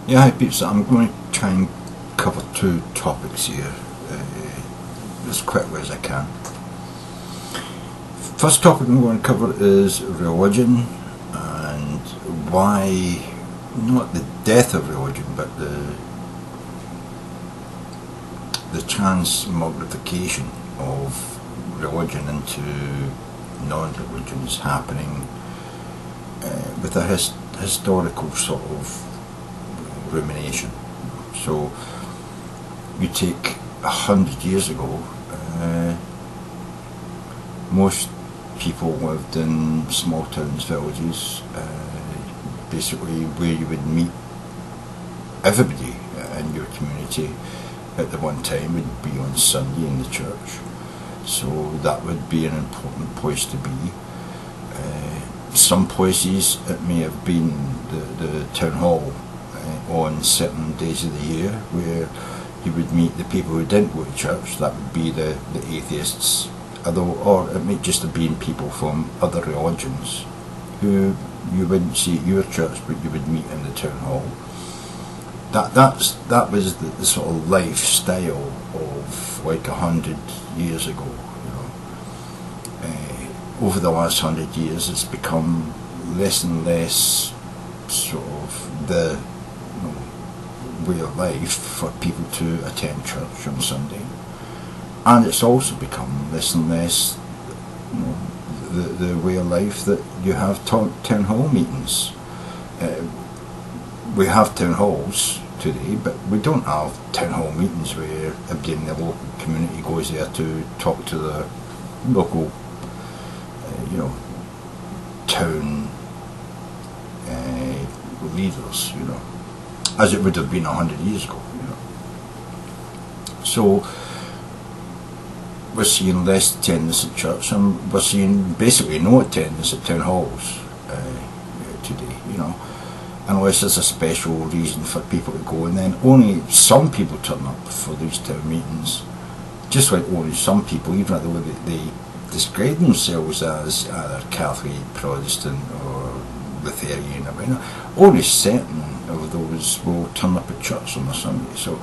Yeah, hi Pete. So I'm going to try and cover two topics here as quickly as I can. First topic I'm going to cover is religion and why, not the death of religion, but the transmogrification of religion into non-religion is happening with a historical sort of rumination. So you take 100 years ago, most people lived in small towns, villages, basically where you would meet everybody in your community at the one time would be on Sunday in the church. So that would be an important place to be. Some places it may have been the town hall on certain days of the year where you would meet the people who didn't go to church. That would be the atheists, or it might just have been people from other religions who you wouldn't see at your church but you would meet in the town hall. That was the sort of lifestyle of like 100 years ago. Over the last 100 years it's become less and less sort of the way of life for people to attend church on Sunday, and it's also become less and less the way of life that you have town hall meetings. We have town halls today, but we don't have town hall meetings where everybody in the local community goes there to talk to the local town leaders, as it would have been 100 years ago. So we're seeing less attendance at church, and we're seeing basically no attendance at town halls today, unless there's a special reason for people to go, and then only some people turn up for these town meetings, just like only some people, even though they describe themselves as either Catholic, Protestant or Lutheran, only certain of those will turn up at church on a Sunday. So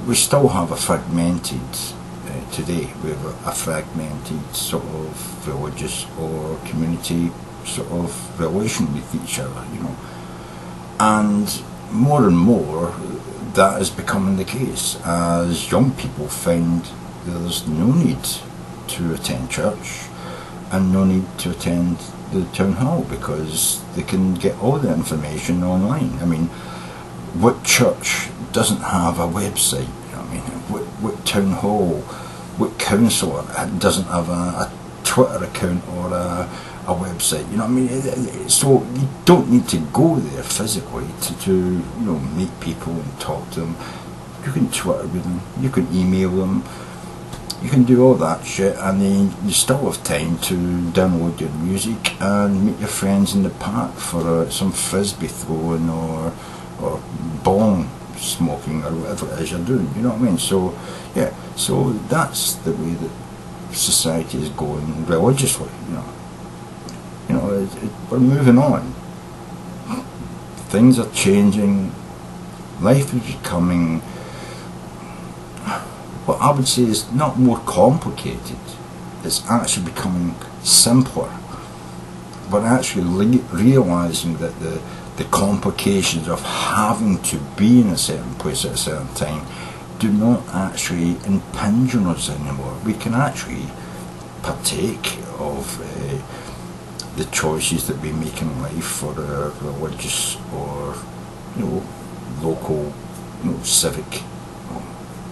we still have a fragmented, today we have a fragmented sort of religious or community sort of relation with each other, and more that is becoming the case as young people find there's no need to attend church and no need to attend the town hall because they can get all the information online. What church doesn't have a website? What town hall, what council doesn't have a Twitter account or a website? So you don't need to go there physically to meet people and talk to them. You can Twitter with them, you can email them, you can do all that shit, and then you still have time to download your music and meet your friends in the park for some frisbee throwing or bong smoking or whatever it is you're doing. So yeah, so that's the way that society is going religiously. We're moving on. Things are changing. Life is becoming, what I would say is not more complicated, it's actually becoming simpler. We're actually realising that the complications of having to be in a certain place at a certain time do not actually impinge on us anymore. We can actually partake of the choices that we make in life for our religious or local civic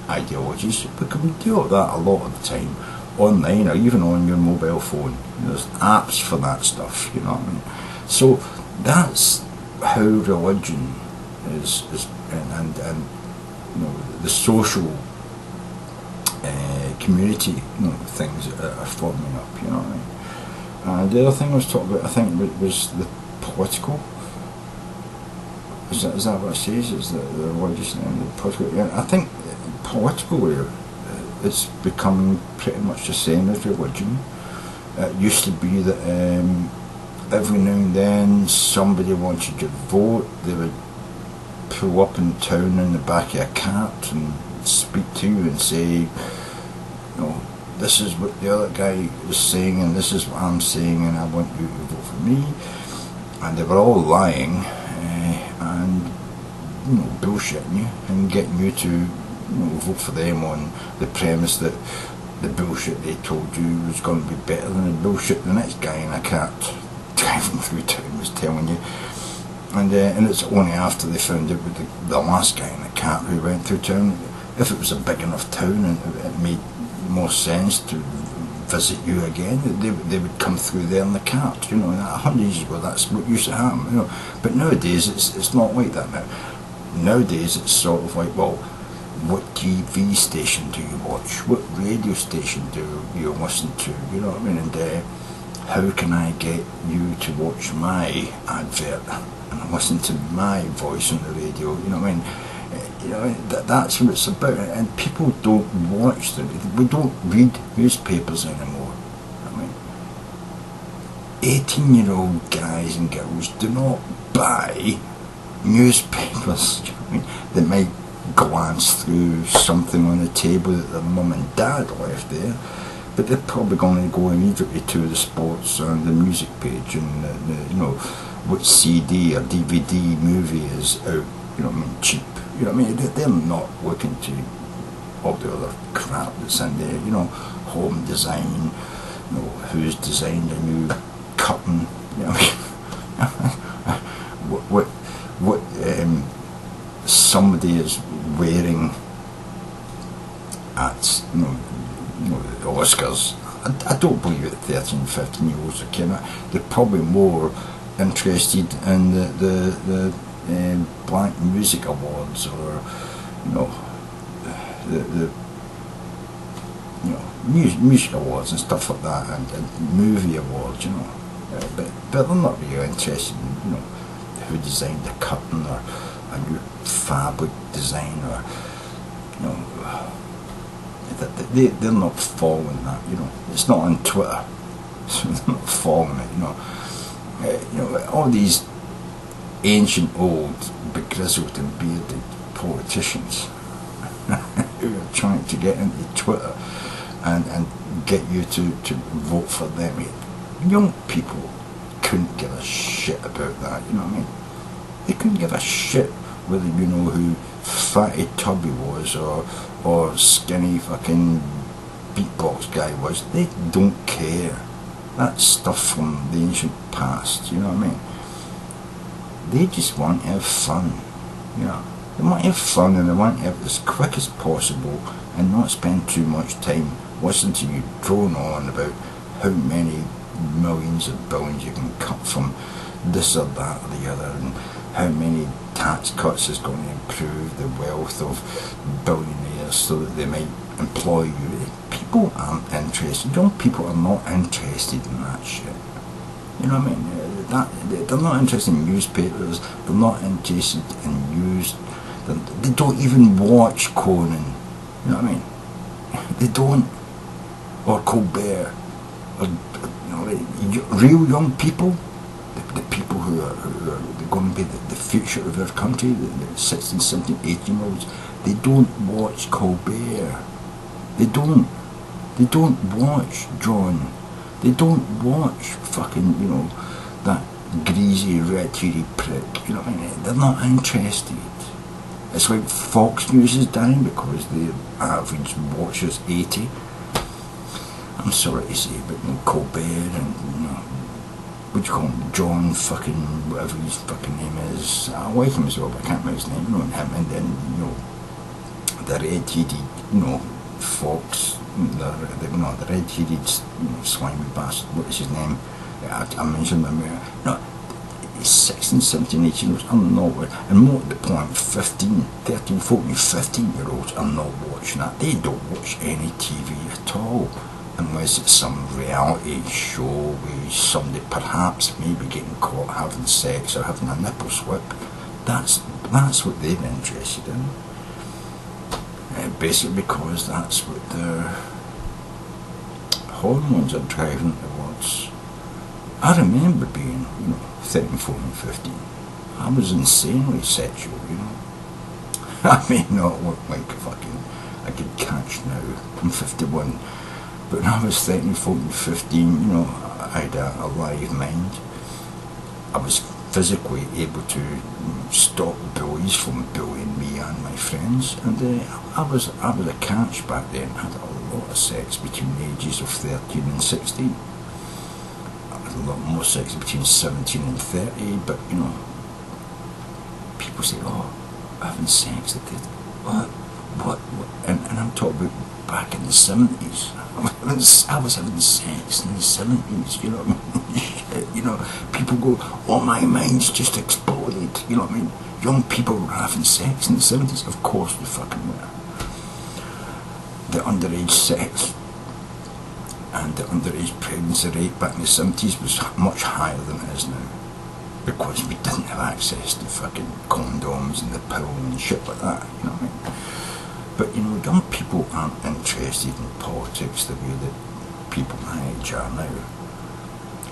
ideologies. We can do all that a lot of the time online or even on your mobile phone. There's apps for that stuff, So that's how religion is and the social community things are forming up. The other thing I was talking about, I think, was the political. Is that what it says? Is the religious and the political? Yeah, I think politically it's becoming pretty much the same as religion. It used to be that every now and then somebody wanted your vote, they would pull up in town in the back of a cart and speak to you and say, you know, this is what the other guy was saying and this is what I'm saying and I want you to vote for me. And they were all lying and, you know, bullshitting you and getting you to, you know, vote for them on the premise that the bullshit they told you was going to be better than the bullshit the next guy in a cart driving through town was telling you. And it's only after they found out with the last guy in the cart who went through town, if it was a big enough town and it made more sense to visit you again, they would come through there in the cart, you know. 100 years ago that's what used to happen, you know. But nowadays it's not like that now. Nowadays it's sort of like, well, what TV station do you watch? What radio station do you listen to? You know what I mean? And how can I get you to watch my advert and listen to my voice on the radio? You know what I mean? You know, that's what it's about. And people don't watch them. We don't read newspapers anymore. I mean, 18-year-old guys and girls do not buy newspapers. You know what I mean? They might glance through something on the table that their mum and dad left there, but they're probably going to go immediately to the sports and the music page and you know, what CD or DVD movie is out, you know what I mean, cheap. You know what I mean? They're not looking to all the other crap that's in there, you know, home design, you know, who's designed a new curtain, you know what somebody is wearing at, you know, the Oscars. I don't believe that 13, 15-year-olds are kind of, they're probably more interested in the Black Music Awards or, you know, the you know, music awards and stuff like that, and movie awards, you know. But they're not really interested in, you know, who designed the curtain or a new fabric design or, you know, they're not following that, you know. It's not on Twitter, so they're not following it, you know. You know, all these ancient, old, begrizzled and bearded politicians who are trying to get into Twitter and get you to vote for them. Young people couldn't give a shit about that, you know what I mean? They couldn't give a shit whether you know who Fatty Tubby was or skinny fucking beatbox guy was. They don't care. That's stuff from the ancient past, you know what I mean? They just want to have fun, you know. They want to have fun and they want to have it as quick as possible and not spend too much time listening to you drone on about how many millions of billions you can cut from this or that or the other, and how many tax cuts is going to improve the wealth of billionaires so that they might employ you. People aren't interested. Young people are not interested in that shit. You know what I mean? They're not interested in newspapers. They're not interested in news. They don't even watch Conan. You know what I mean? They don't. Or Colbert. Or, you know, real young people. The people who are going to be the future of our country, the 16, 17, 18-year-olds, they don't watch Colbert. They don't. They don't watch John. They don't watch fucking, you know, that greasy, red-headed prick. You know what I mean? They're not interested. It's like Fox News is dying because the average watcher is 80. I'm sorry to say, but you know, Colbert and, you know, what do you call him, John fucking, whatever his fucking name is. I like him as well, but I can't remember his name, you know, and him, and then, you know, the red-headed, you know, Fox, the red-headed, you know, slimy bastard, what is his name? I mentioned him, no, 16, 17, 18 year olds are not, and more at the point, 15, 13, 14, 15-year-olds are not watching that. They don't watch any TV at all, unless it's some reality show where somebody perhaps maybe getting caught having sex or having a nipple slip. That's what they're interested in. Basically because that's what their hormones are driving towards. I remember being, you know, 13, 14, 15. I was insanely sexual, you know. I may not look like fucking a good catch now. I'm 51. But when I was 13, 14, 15, you know, I had a live mind. I was physically able to stop bullies from bullying me and my friends, and I was a catch back then. I had a lot of sex between the ages of 13 and 16. I had a lot more sex between 17 and 30, but you know, people say, oh, having sex, what? And I'm talking about back in the 70s. I was having sex in the 70s, you know what I mean? You know, people go, oh, my mind's just exploded, you know what I mean? Young people were having sex in the 70s, of course they fucking were. The underage sex and the underage pregnancy rate back in the 70s was much higher than it is now, because we didn't have access to fucking condoms and the pill and shit like that, you know what I mean? But you know, young people aren't interested in politics the way that people my age are now.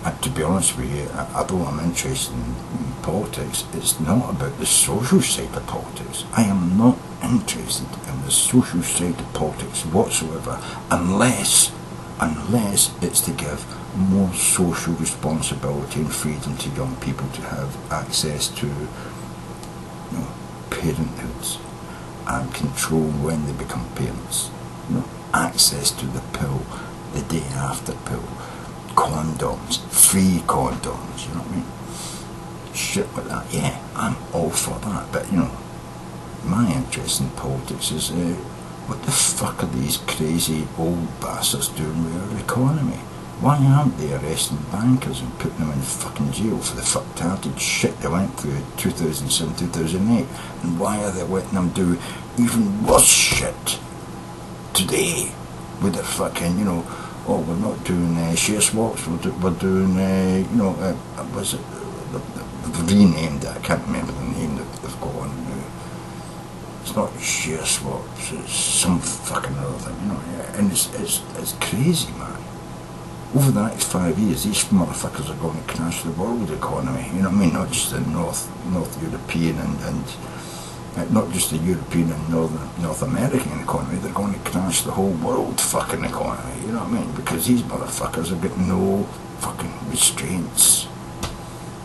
And to be honest with you, although I'm interested in politics, it's not about the social side of politics. I am not interested in the social side of politics whatsoever, unless it's to give more social responsibility and freedom to young people to have access to, you know, parenthoods and control when they become parents. You know, access to the pill, the day after pill, condoms, free condoms, you know what I mean? Shit like that. Yeah, I'm all for that, but you know, my interest in politics is what the fuck are these crazy old bastards doing with our economy? Why aren't they arresting bankers and putting them in fucking jail for the fucktarted shit they went through in 2007, 2008? And why are they letting them do even worse shit today with their fucking, you know, oh, we're not doing share swaps, we're doing, you know, was it, they've renamed it, I can't remember the name that they've got on. It's not share swaps, it's some fucking other thing, you know, and it's crazy, man. Over the next 5 years, these motherfuckers are going to crash the world economy, you know what I mean? Not just the North European and not just the European and North American economy, they're going to crash the whole world fucking economy, you know what I mean? Because these motherfuckers have got no fucking restraints.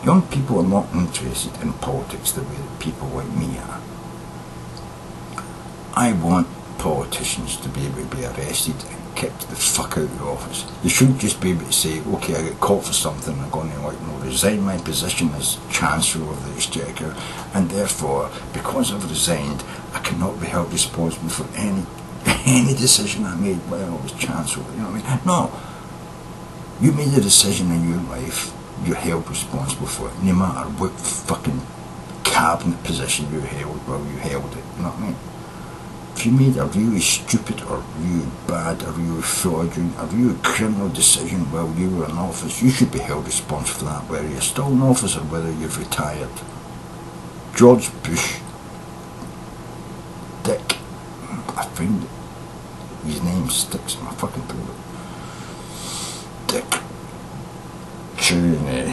Young people are not interested in politics the way that people like me are. I want politicians to be able to be arrested and kicked the fuck out of the office. They shouldn't just be able to say, okay, I get caught for something, I'm going to, like, you know, resign my position as Chancellor of the Exchequer, and therefore, because I've resigned, I cannot be held responsible for any decision I made while I was Chancellor, you know what I mean? No. You made a decision in your life, you're held responsible for it, no matter what fucking cabinet position you held while you held it, you know what I mean? If you made a really stupid or really bad or really fraudulent or really criminal decision while you were in office, you should be held responsible for that, whether you're still in office or whether you've retired. George Bush, Dick, I found it. His name sticks in my fucking throat. Dick Cheney.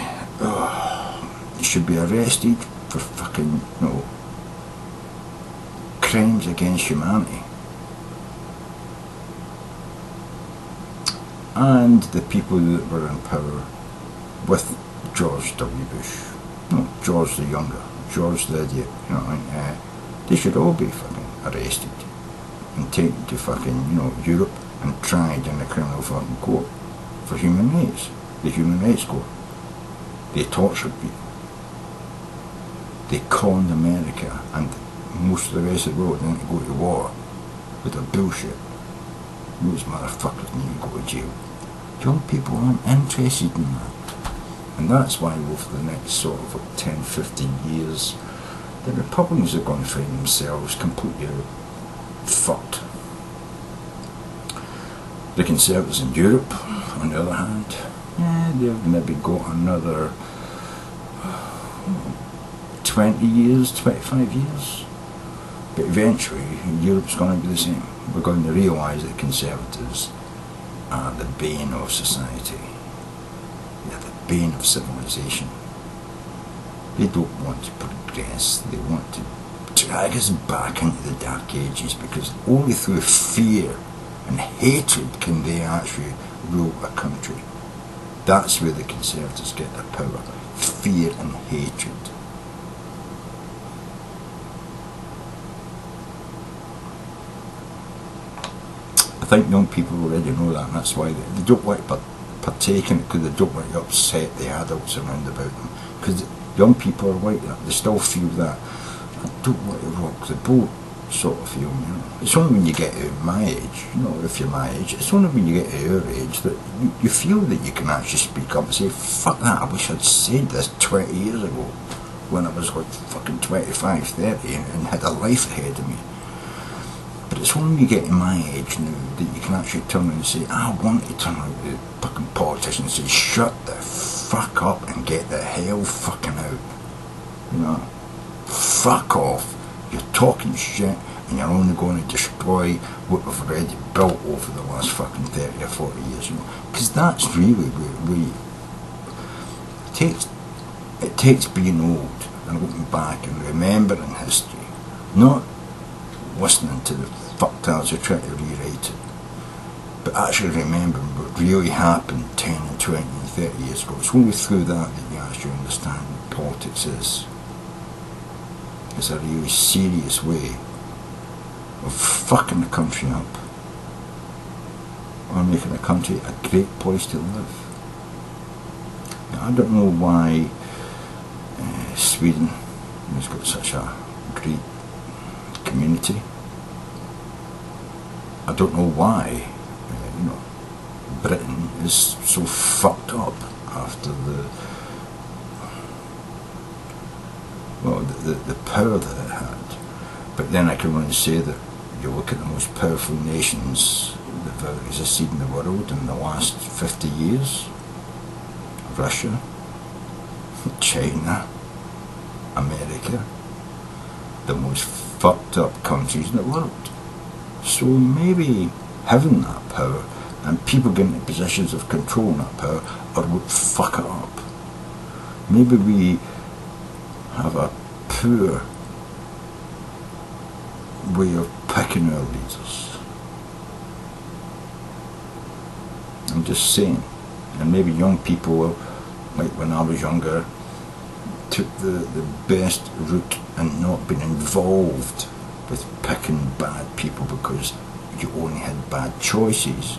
He should be arrested for fucking, you know, crimes against humanity. And the people that were in power with George W. Bush, no, George the Younger, George the Idiot, you know, and, they should all be fucking arrested and taken to fucking, you know, Europe and tried in the criminal fucking court for human rights, the Human Rights Court. They tortured people. They conned America and most of the rest of the world didn't go to war with their bullshit. Those motherfuckers need to go to jail. Young people aren't interested in that. And that's why over the next sort of 10, 15 years, the Republicans are going to find themselves completely fucked. The Conservatives in Europe, on the other hand, yeah, they've maybe got another 20 years, 25 years. But eventually, Europe's going to be the same. We're going to realise that Conservatives are the bane of society. They're the bane of civilization. They don't want to progress. They want to drag us back into the dark ages, because only through fear and hatred can they actually rule a country. That's where the Conservatives get their power. Fear and hatred. I think young people already know that, and that's why they don't want to partake in it, because they don't want to upset the adults around about them. Because young people are like that, they still feel that I don't want to rock the boat sort of feeling, you know. It's only when you get to my age, you know, if you're my age, it's only when you get to your age that you feel that you can actually speak up and say, fuck that, I wish I'd said this 20 years ago, when I was like fucking 25, 30 and had a life ahead of me. But it's only when you get to my age now that you can actually turn around and say, I want to turn around to the fucking politician and say, shut the fuck up and get the hell fucking out. You know? Fuck off. You're talking shit and you're only going to destroy what we've already built over the last fucking 30 or 40 years. You know? Because that's really where it takes being old and looking back and remembering history, not listening to the fucktards who try to rewrite it, but actually remembering what really happened 10 and 20 and 30 years ago. It's only through that you actually understand what politics is. It's a really serious way of fucking the country up, or making the country a great place to live. Now, I don't know why Sweden has got such a great community. I don't know why, you know, Britain is so fucked up after the power that it had. But then I can only say that you look at the most powerful nations that have existed in the world in the last 50 years: Russia, China, America, the most fucked up countries in the world. So maybe having that power and people getting into positions of controlling that power are what fuck it up. Maybe we have a poor way of picking our leaders. I'm just saying. And maybe young people, like when I was younger, took the best route and not been involved with picking bad people, because you only had bad choices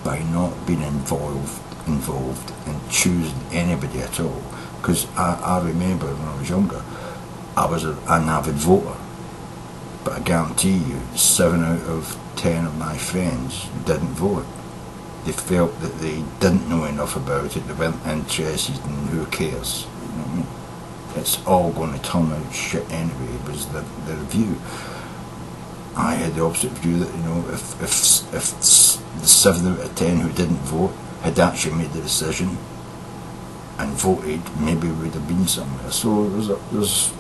by not being involved in choosing anybody at all. Because I remember when I was younger, I was an avid voter, but I guarantee you 7 out of 10 of my friends didn't vote. They felt that they didn't know enough about it, they weren't interested, and who cares, you know what I mean? It's all going to turn out shit anyway, was their view. I had the opposite view, that, you know, if the 7 out of 10 who didn't vote had actually made the decision and voted, maybe we would have been somewhere. So there's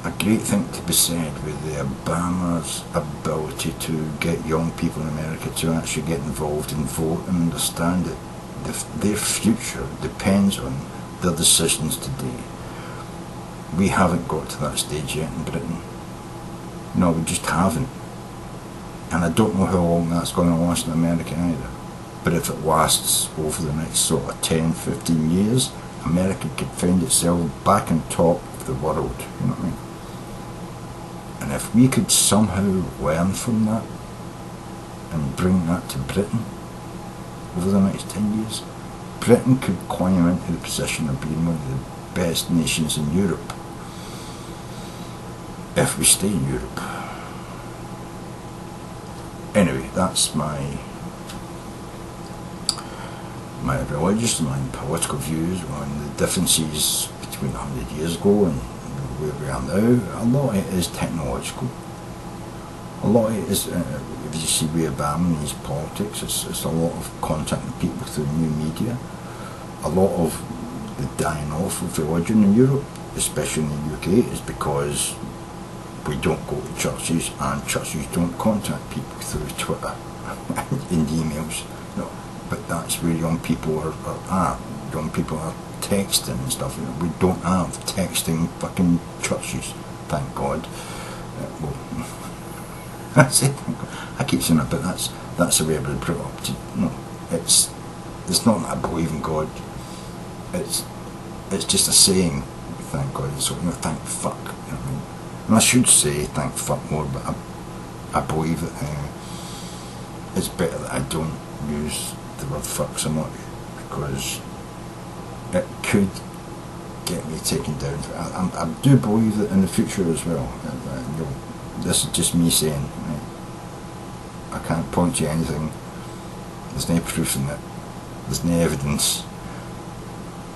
a great thing to be said with the Obama's ability to get young people in America to actually get involved and vote and understand that their future depends on their decisions today. We haven't got to that stage yet in Britain. No, we just haven't. And I don't know how long that's going to last in America either. But if it lasts over the next sort of 10, 15 years, America could find itself back on top of the world, you know what I mean? And if we could somehow learn from that and bring that to Britain over the next 10 years, Britain could climb into the position of being one of the best nations in Europe, if we stay in Europe. Anyway, that's my religious and my political views on the differences between 100 years ago and where we are now. A lot of it is technological. A lot of it is, if you see where Obama and his politics, it's a lot of contacting people through new media. A lot of the dying off of religion in Europe, especially in the UK, is because we don't go to churches, and churches don't contact people through Twitter and emails. No, but that's where young people are at. Young people are texting and stuff. We don't have texting fucking churches. thank God. Well, I say thank God. I keep saying it, but that's the way I've been brought up to. No, it's not that I believe in God. It's just a saying, thank God. So, thank fuck. You know what I mean? And I should say thank fuck more, but I believe that it's better that I don't use the word fuck so much, because it could get me taken down. I do believe that in the future as well. This is just me saying. I can't point to anything. There's no proof in it. There's no evidence.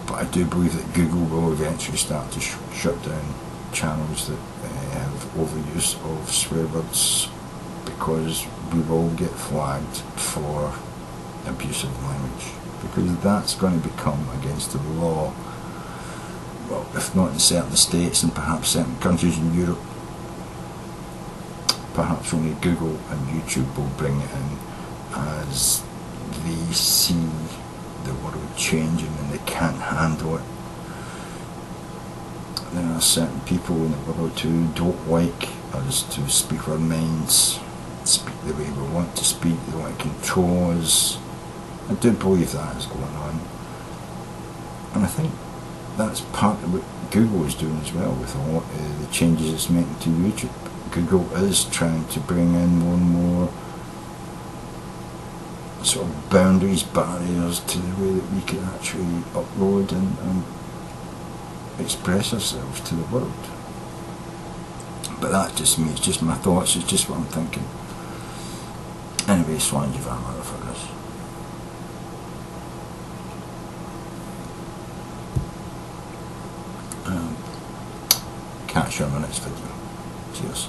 But I do believe that Google will eventually start to shut down channels that have overuse of swear words, because we will get flagged for abusive language, because that's going to become against the law. Well, if not in certain states and perhaps certain countries in Europe, perhaps only Google and YouTube will bring it in as they see the world changing and they can't handle it. There are certain people in the world who don't like us to speak our minds, speak the way we want to speak, they want to control us. I do believe that is going on. And I think that's part of what Google is doing as well with a lot of the changes it's making to YouTube. Google is trying to bring in more and more sort of boundaries, barriers to the way that we can actually upload and express ourselves to the world. But that's just me, it's just my thoughts, it's just what I'm thinking. Anyway, Swangy van motherfuckers. Catch you on the next video. Cheers.